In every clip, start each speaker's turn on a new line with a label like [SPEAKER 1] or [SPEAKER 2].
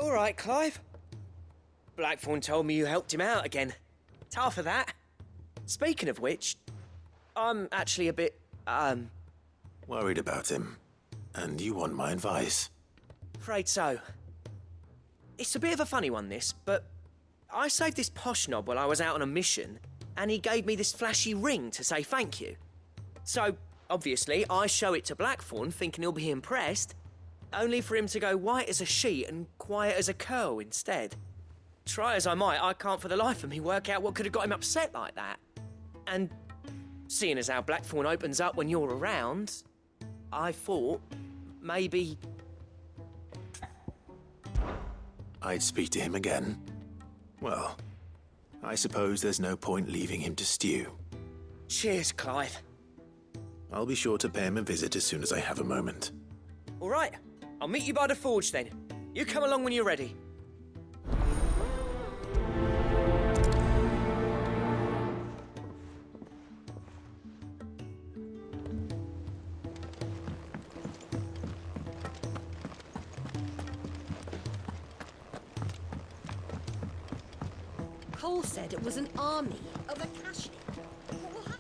[SPEAKER 1] All right, Clive. Blackthorne told me you helped him out again. Tough of that. Speaking of which, I'm actually a bit,
[SPEAKER 2] Worried about him. And you want my advice?
[SPEAKER 1] afraid so. It's a bit of a funny one, this, but I saved this posh knob while I was out on a mission, and he gave me this flashy ring to say thank you. So, obviously, I show it to Blackthorne, thinking he'll be impressed, only for him to go white as a sheet and quiet as a curl instead. Try as I might, I can't for the life of me work out what could have got him upset like that. And seeing as how Blackthorne opens up when you're around, I thought maybe...
[SPEAKER 2] I'd speak to him again. Well, I suppose there's no point leaving him to stew.
[SPEAKER 1] Cheers, Clive.
[SPEAKER 2] I'll be sure to pay him a visit as soon as I have a moment.
[SPEAKER 1] All right, I'll meet you by the forge then. You come along when you're ready.
[SPEAKER 3] Cole said it was an army of Akashi. What will happen?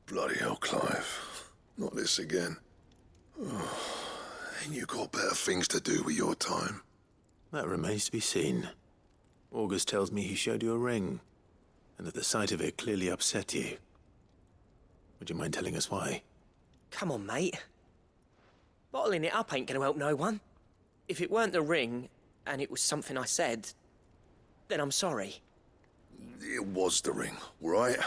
[SPEAKER 4] Bloody hell, Clive. Not this again. Ain't you got better things to do with your time?
[SPEAKER 2] That remains to be seen. August tells me he showed you a ring, and that the sight of it clearly upset you. Would you mind telling us why?
[SPEAKER 1] Come on, mate. Bottling it up ain't gonna help no one. If it weren't the ring, and it was something I said, then I'm sorry.
[SPEAKER 4] It was the ring, right?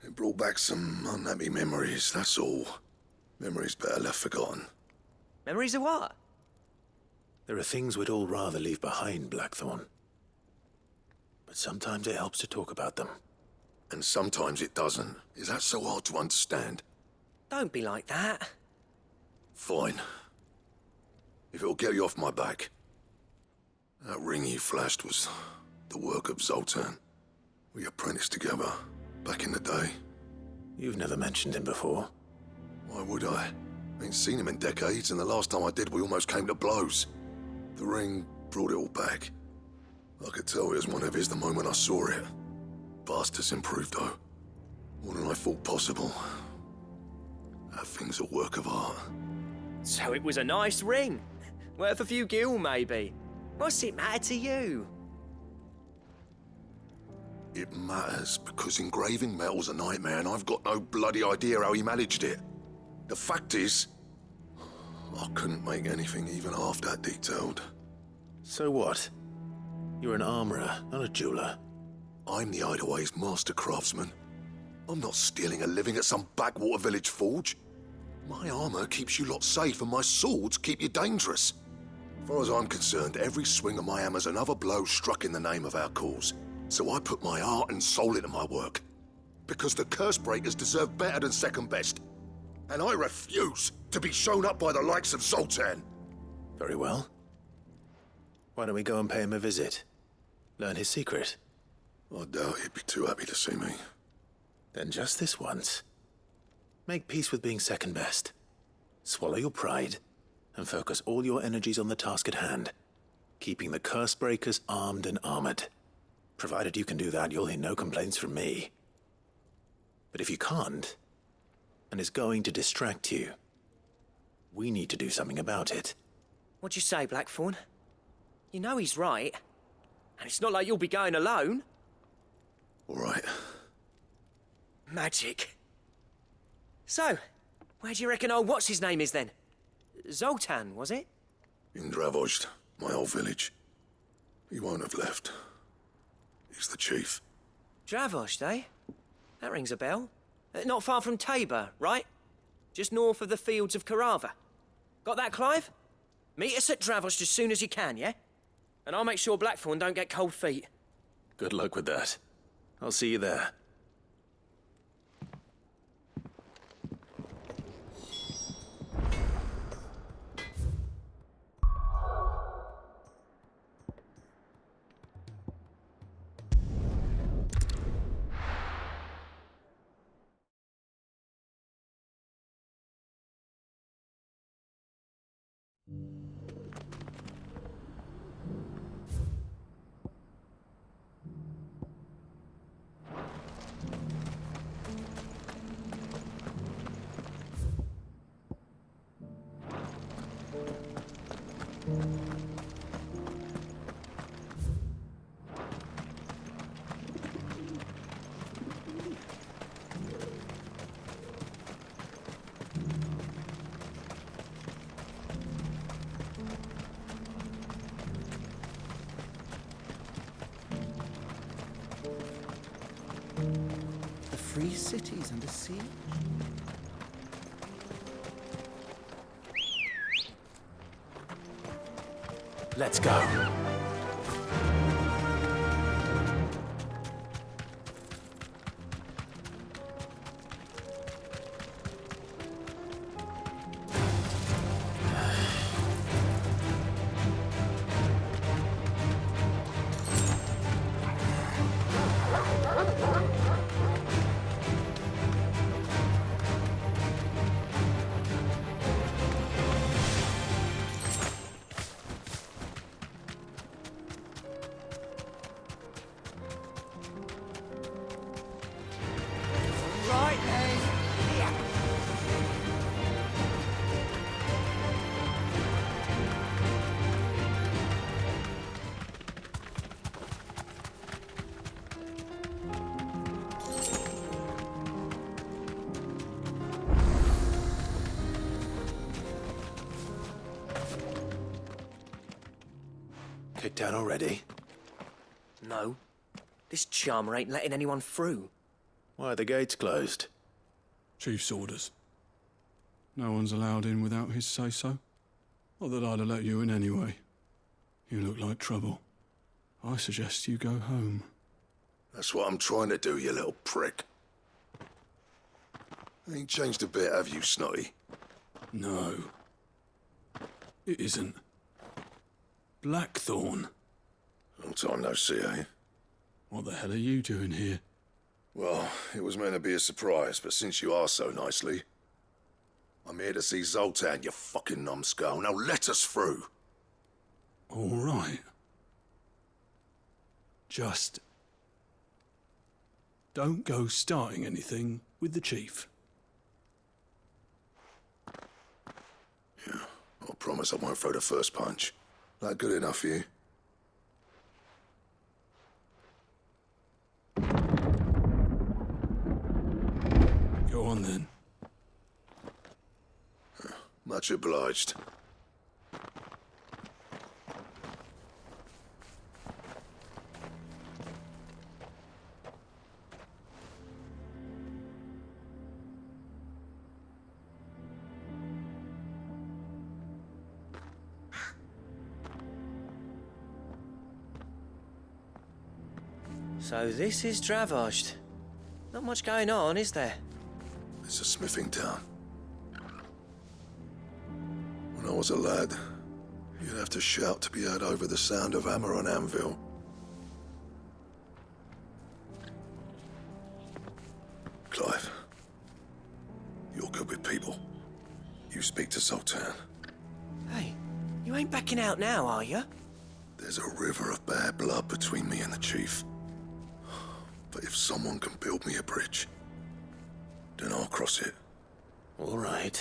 [SPEAKER 4] It brought back some unhappy memories, that's all. Memories better left forgotten.
[SPEAKER 1] Memories of what?
[SPEAKER 2] There are things we'd all rather leave behind, Blackthorne. But sometimes it helps to talk about them.
[SPEAKER 4] And sometimes it doesn't. Is that so hard to understand?
[SPEAKER 1] Don't be like that.
[SPEAKER 4] Fine. If it'll get you off my back. That ring you flashed was the work of Zoltan. We apprenticed together, back in the day.
[SPEAKER 2] You've never mentioned him before.
[SPEAKER 4] Why would I? Ain't seen him in decades, and the last time I did, we almost came to blows. The ring brought it all back. I could tell it was one of his the moment I saw it. Vast has improved, though. More than I thought possible. That thing's a work of art.
[SPEAKER 1] So it was a nice ring. Worth a few gil, maybe. What's it matter to you?
[SPEAKER 4] It matters because engraving metal's a nightmare, and I've got no bloody idea how he managed it. The fact is, I couldn't make anything even half that detailed.
[SPEAKER 2] So what? You're an armorer, not a jeweler.
[SPEAKER 4] I'm the Hideaway's master craftsman. I'm not stealing a living at some backwater village forge. My armor keeps you lot safe, and my swords keep you dangerous. As far as I'm concerned, every swing of my hammer's another blow struck in the name of our cause. So I put my heart and soul into my work. Because the cursebreakers deserve better than second best. And I refuse to be shown up by the likes of Zoltan.
[SPEAKER 2] Very well. Why don't we go and pay him a visit? Learn his secret.
[SPEAKER 4] I doubt he'd be too happy to see me.
[SPEAKER 2] Then just this once. Make peace with being second best. Swallow your pride, and focus all your energies on the task at hand. Keeping the cursebreakers armed and armored. Provided you can do that, you'll hear no complaints from me. But if you can't, and it's going to distract you, we need to do something about it.
[SPEAKER 1] What'd you say, Blackthorne? You know he's right. And it's not like you'll be going alone.
[SPEAKER 4] All right.
[SPEAKER 1] Magic. So, where do you reckon old what's-his-name is then? Zoltan, was it?
[SPEAKER 4] In Dravozd, my old village. He won't have left. He's the chief.
[SPEAKER 1] Dravozd, eh? That rings a bell. Not far from Tabor, right? Just north of the fields of Carava. Got that, Clive? Meet us at Dravozd as soon as you can, yeah? And I'll make sure Blackthorne don't get cold feet.
[SPEAKER 2] Good luck with that. I'll see you there.
[SPEAKER 5] The free cities under siege?
[SPEAKER 2] Let's go.
[SPEAKER 1] Right then. Yeah.
[SPEAKER 2] Kicked out already?
[SPEAKER 1] No. This charmer ain't letting anyone through.
[SPEAKER 2] Why are the gates closed?
[SPEAKER 6] Chief's orders. No one's allowed in without his say-so. Not that I'd have let you in anyway. You look like trouble. I suggest you go home.
[SPEAKER 4] That's what I'm trying to do, you little prick. Ain't changed a bit, have you, Snotty?
[SPEAKER 6] No. It isn't. Blackthorne.
[SPEAKER 4] Long time no see, eh?
[SPEAKER 6] What the hell are you doing here?
[SPEAKER 4] Well, it was meant to be a surprise, but since you asked so nicely, I'm here to see Zoltan, you fucking numbskull. Now let us through.
[SPEAKER 6] All right. Just don't go starting anything with the chief.
[SPEAKER 4] Yeah, I promise I won't throw the first punch. That good enough for you?
[SPEAKER 6] Go on then.
[SPEAKER 4] Much obliged.
[SPEAKER 1] So this is Dravaged. Not much going on, is there?
[SPEAKER 4] It's a smithing town. When I was a lad, you'd have to shout to be heard over the sound of hammer on anvil. Clive, you're good with people. You speak to Zoltan.
[SPEAKER 1] Hey, you ain't backing out now, are you?
[SPEAKER 4] There's a river of bad blood between me and the chief. But if someone can build me a bridge, then I'll cross it.
[SPEAKER 2] All right.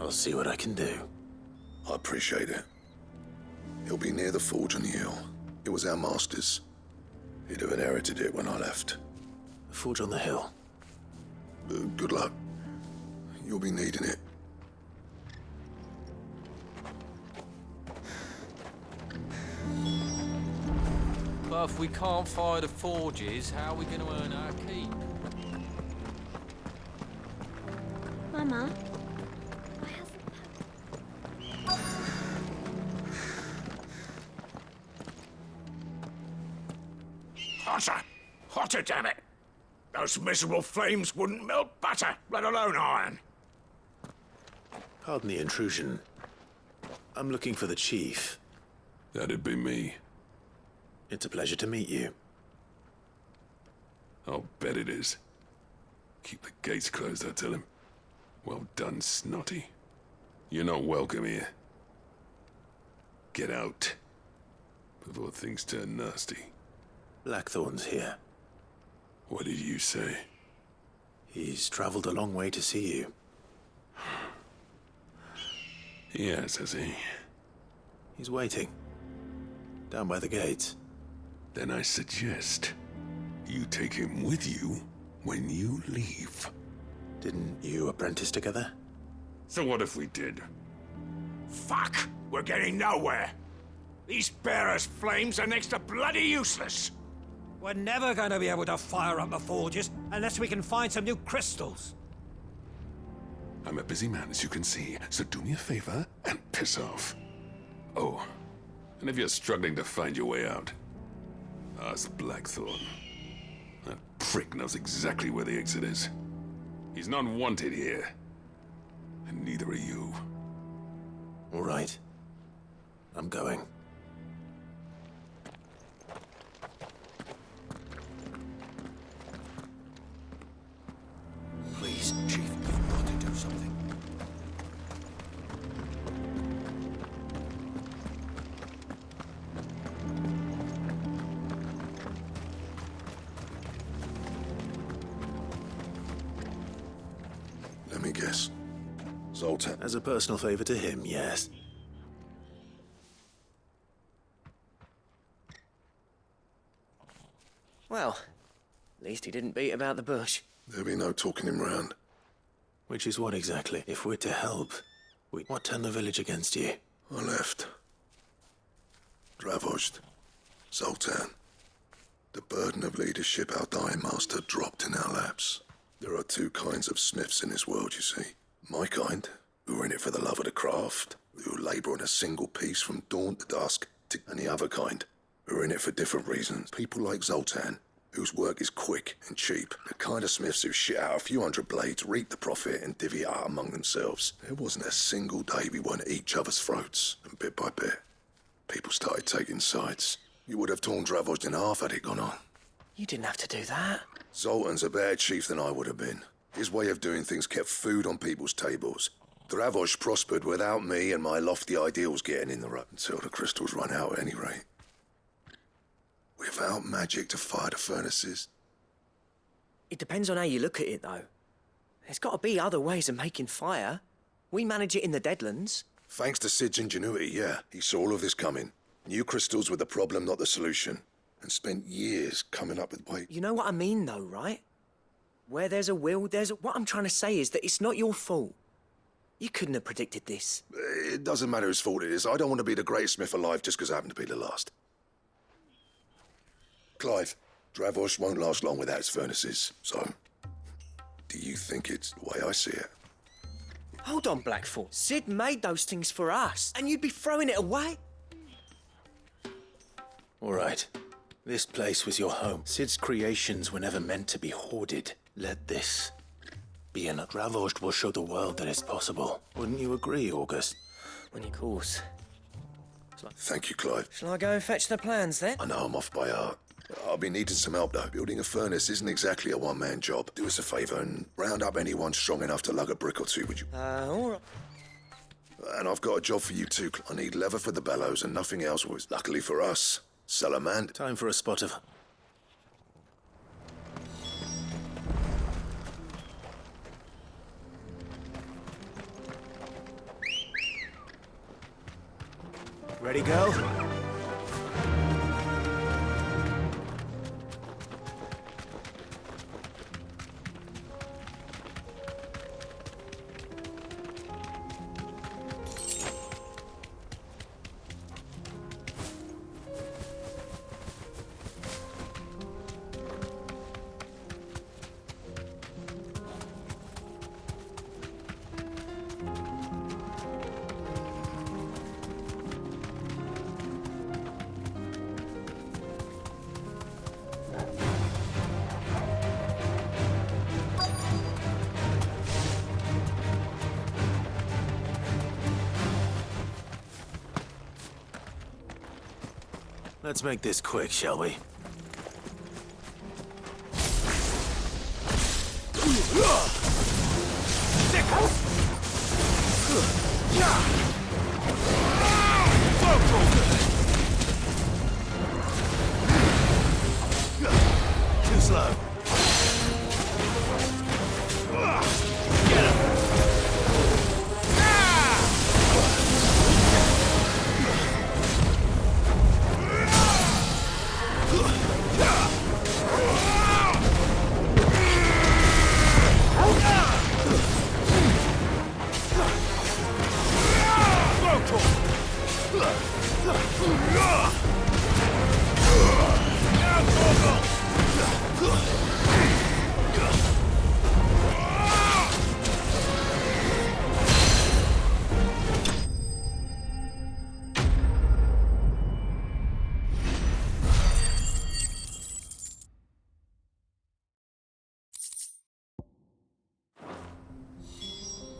[SPEAKER 2] I'll see what I can do.
[SPEAKER 4] I appreciate it. He'll be near the forge on the hill. It was our master's. He'd have inherited it when I left.
[SPEAKER 2] The forge on the hill.
[SPEAKER 4] Good luck. You'll be needing it.
[SPEAKER 7] But if we can't fire the forges, how are we going to earn our keep?
[SPEAKER 3] Mama,
[SPEAKER 8] Hotter! Hotter, damn it! Those miserable flames wouldn't melt butter, let alone iron.
[SPEAKER 2] Pardon the intrusion. I'm looking for the chief.
[SPEAKER 6] That'd be me.
[SPEAKER 2] It's a pleasure to meet you.
[SPEAKER 6] I'll bet it is. Keep the gates closed, I tell him. Well done, Snotty. You're not welcome here.
[SPEAKER 9] Get out. Before things turn nasty.
[SPEAKER 2] Blackthorne's here.
[SPEAKER 9] What did you say?
[SPEAKER 2] He's traveled a long way to see you.
[SPEAKER 9] Yes, has he?
[SPEAKER 2] He's waiting. Down by the gates.
[SPEAKER 9] Then I suggest you take him with you when you leave.
[SPEAKER 2] Didn't you apprentice together?
[SPEAKER 9] So what if we did?
[SPEAKER 8] Fuck! We're getting nowhere. These bearers' flames are next to bloody useless.
[SPEAKER 10] We're never going to be able to fire up the forges unless we can find some new crystals.
[SPEAKER 9] I'm a busy man, as you can see, so do me a favor and piss off. Oh, and if you're struggling to find your way out, ask Blackthorne. That prick knows exactly where the exit is. He's not wanted here. And neither are you.
[SPEAKER 2] All right. I'm going.
[SPEAKER 10] Please, Chief, you've got to do something.
[SPEAKER 4] Let me guess. Zoltan.
[SPEAKER 2] As a personal favor to him, yes.
[SPEAKER 1] Well, at least he didn't beat about the bush.
[SPEAKER 4] There'll be no talking him round.
[SPEAKER 2] Which is what exactly? If we're to help, what turned the village against you?
[SPEAKER 4] I left. Dravozd. Zoltan. The burden of leadership our dying master dropped in our laps. There are two kinds of smiths in this world, you see. My kind, who are in it for the love of the craft, who labour on a single piece from dawn to dusk, and the other kind, who are in it for different reasons. People like Zoltan, whose work is quick and cheap. The kind of smiths who shit out a few hundred blades, reap the profit, and divvy it out among themselves. There wasn't a single day we weren't at each other's throats, and bit by bit, people started taking sides. You would have torn Dravozd in half had it gone on.
[SPEAKER 1] You didn't have to do that.
[SPEAKER 4] Zoltan's a better chief than I would have been. His way of doing things kept food on people's tables. Dravozd prospered without me and my lofty ideals getting in the rut, until the crystals run out at any rate. Without magic to fire the furnaces.
[SPEAKER 1] It depends on how you look at it, though. There's got to be other ways of making fire. We manage it in the Deadlands.
[SPEAKER 4] Thanks to Sid's ingenuity, yeah. He saw all of this coming. Knew crystals were the problem, not the solution. And spent years coming up with ways.
[SPEAKER 1] You know what I mean, though, right? Where there's a will, there's a... What I'm trying to say is that it's not your fault. You couldn't have predicted this.
[SPEAKER 4] It doesn't matter whose fault it is. I don't want to be the greatest smith alive just because I happen to be the last. Clive, Dravozd won't last long without its furnaces, so... Do you think it's the way I see it?
[SPEAKER 1] Hold on, Blackthorne. Sid made those things for us, and you'd be throwing it away?
[SPEAKER 2] All right. This place was your home. Sid's creations were never meant to be hoarded. Let this be enough. Dravozd will show the world that it's possible. Wouldn't you agree, August?
[SPEAKER 1] When he calls.
[SPEAKER 4] Thank you, Clive.
[SPEAKER 1] Shall I go and fetch the plans, then?
[SPEAKER 4] I know I'm off by heart. I'll be needing some help, though. Building a furnace isn't exactly a one-man job. Do us a favour and round up anyone strong enough to lug a brick or two, would you?
[SPEAKER 1] All right.
[SPEAKER 4] And I've got a job for you, too. I need leather for the bellows and nothing else. Luckily for us, Salamand.
[SPEAKER 2] Time for a spot of... Ready, go? Let's make this quick, shall we? Too slow.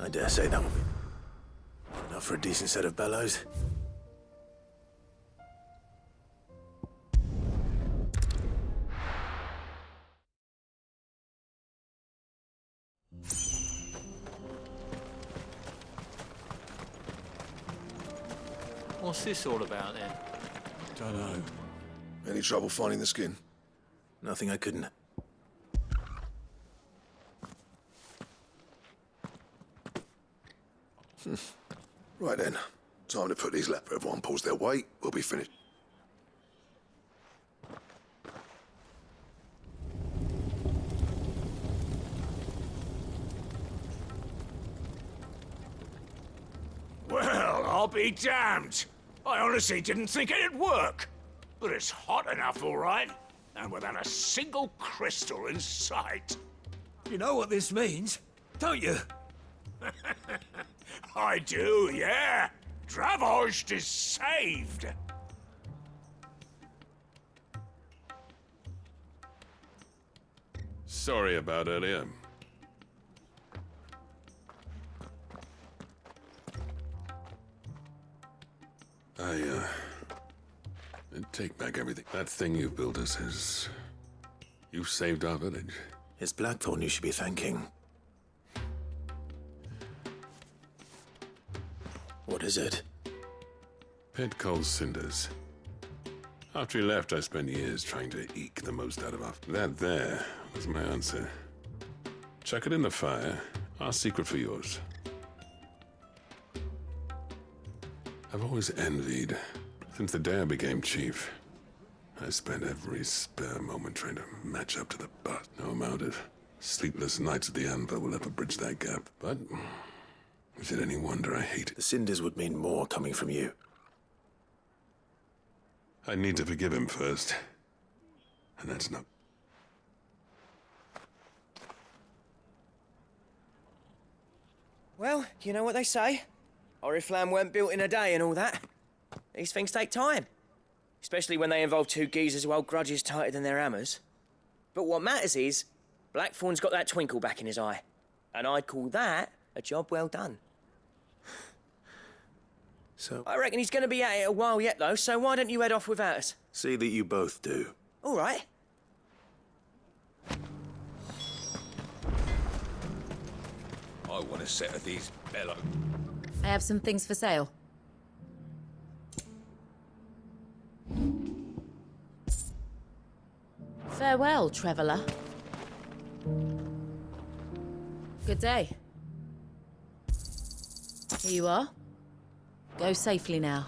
[SPEAKER 2] I dare say that will be enough for a decent set of bellows.
[SPEAKER 7] What's this all about then?
[SPEAKER 6] Dunno.
[SPEAKER 4] Any trouble finding the skin?
[SPEAKER 2] Nothing I couldn't.
[SPEAKER 4] Right then. Time to put these lap. Everyone pulls their weight. We'll be finished.
[SPEAKER 8] Well, I'll be damned. I honestly didn't think it'd work. But it's hot enough, all right. And without a single crystal in sight.
[SPEAKER 10] You know what this means, don't you?
[SPEAKER 8] I do, yeah. Dravost is saved.
[SPEAKER 9] Sorry about earlier. I take back everything. That thing you built us is... You saved our village.
[SPEAKER 2] It's Blackthorne you should be thanking. What is it?
[SPEAKER 9] Pit calls cinders. After he left, I spent years trying to eke the most out of our... That there was my answer. Chuck it in the fire. Our secret for yours. I've always envied. Since the day I became chief, I spent every spare moment trying to match up to the bust. No amount of sleepless nights at the anvil will ever bridge that gap. But is it any wonder I hate it?
[SPEAKER 2] The cinders would mean more coming from you.
[SPEAKER 9] I need to forgive him first. And that's not...
[SPEAKER 1] Well, you know what they say. Oriflamme weren't built in a day and all that. These things take time. Especially when they involve two geezers who hold grudges tighter than their hammers. But what matters is, Blackthorne's got that twinkle back in his eye. And I'd call that a job well done.
[SPEAKER 2] So,
[SPEAKER 1] I reckon he's going to be at it a while yet, though, so why don't you head off without us?
[SPEAKER 2] see that you both do.
[SPEAKER 1] All right.
[SPEAKER 8] I want a set of these bellows.
[SPEAKER 3] I have some things for sale. Farewell, traveller. Good day. Here you are. Go safely now.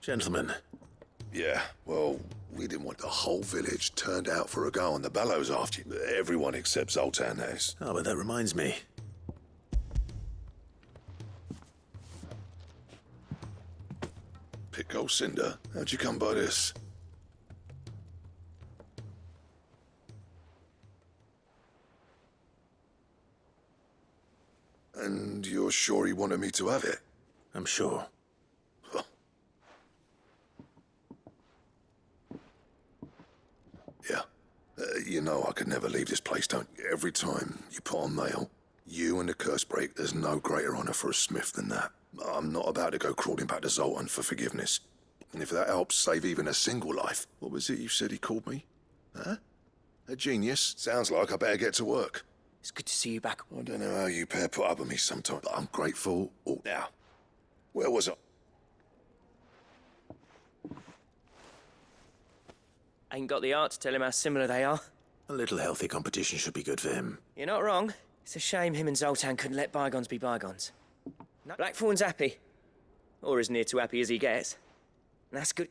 [SPEAKER 2] Gentlemen,
[SPEAKER 4] Yeah, well, we didn't want the whole village turned out for a go on the bellows after you. Everyone except Zoltan has.
[SPEAKER 2] oh, but that reminds me.
[SPEAKER 4] Pick old cinder. How'd you come by this? And you're sure he wanted me to have it?
[SPEAKER 2] I'm sure.
[SPEAKER 4] You know I could never leave this place, don't you? Every time you put on mail, you and the cursebreak, there's no greater honour for a smith than that. I'm not about to go crawling back to Zoltan for forgiveness. And if that helps save even a single life, what was it you said he called me? Huh? A genius? Sounds like I better get to work.
[SPEAKER 1] It's good to see you back.
[SPEAKER 4] I don't know how you pair put up with me sometimes, but I'm grateful. Oh, now, where was I?
[SPEAKER 1] Ain't got the art to tell him how similar they are.
[SPEAKER 2] A little healthy competition should be good for him.
[SPEAKER 1] You're not wrong. It's a shame him and Zoltan couldn't let bygones be bygones. No, Blackthorne's happy. Or as near to happy as he gets. That's good.